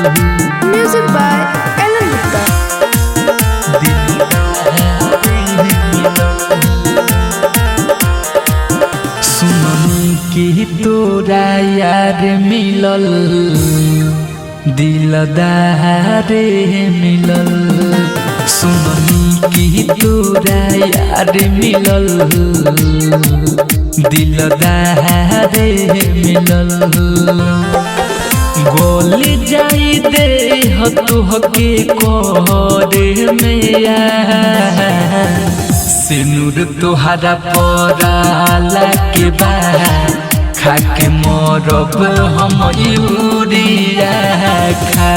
Music by Alan Gupta. सुननी की तोरा यार मिलल दिलदार मिलल। सुननी की तोरा यार मिलल दिलदार मिलल। गोली जाई दे तुहके करे में सिनुर तोहरा पराला के बाद खाके मरब हम यूरिया खा।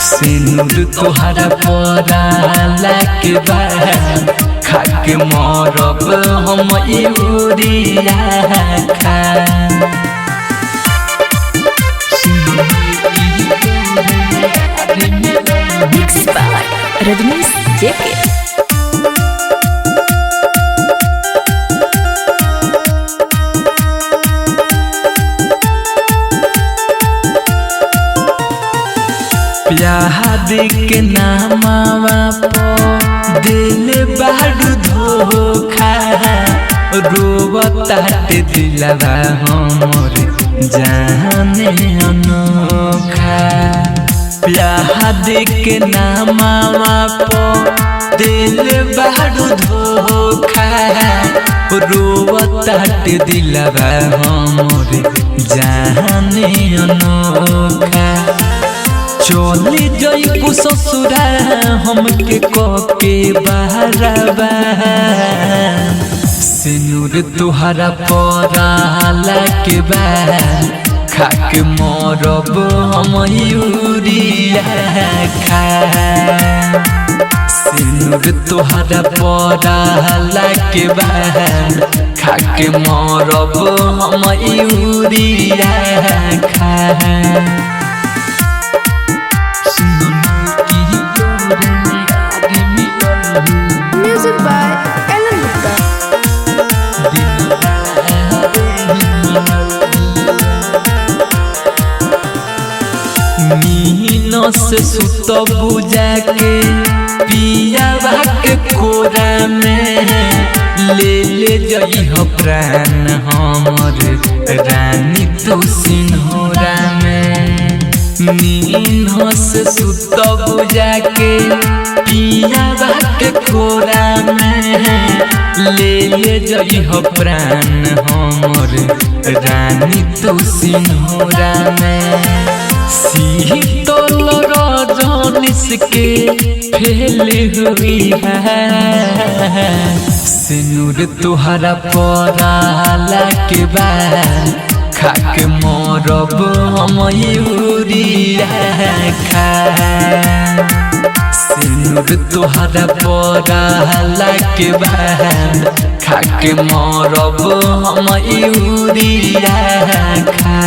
सिनुर तोहरा पराला के बाद खाके मरब हम यूरिया खा। Mixed by Rajnish JK. प्यार के नामावा पो दिल बारू धोखा रोवताटे दिलवा हमर जाने अनोखा। प्यार के नामावा पो दिल बारू धोखा रोवताटे दिलवा हमर जाने अनोखा। चली जइबू ससुरा हमके कके बहराबा। सिनुर तोहरा पराला के बाद खाके मरब हम यूरिया खा। सिनुर तोहरा पराला के बाद खाके मरब हम यूरिया खा। Music by Alan Gupta. मीनो से सुत बुझा के पियावा के कोरा में ले जइह प्राण हमर रानी तो सिन्होरा में। मीनो से सुत बुझा के पियावा के कोरा में ले जइह प्राण हमर रानी तो सिन्होरा में। शीतल रजनीश के फेल हुई है। सिनुर तोहरा पराला के बाद खाके मरब हम यूरिया खा। सिनुर तोहरा पराला के बाद खाके मरब हम यूरिया खा।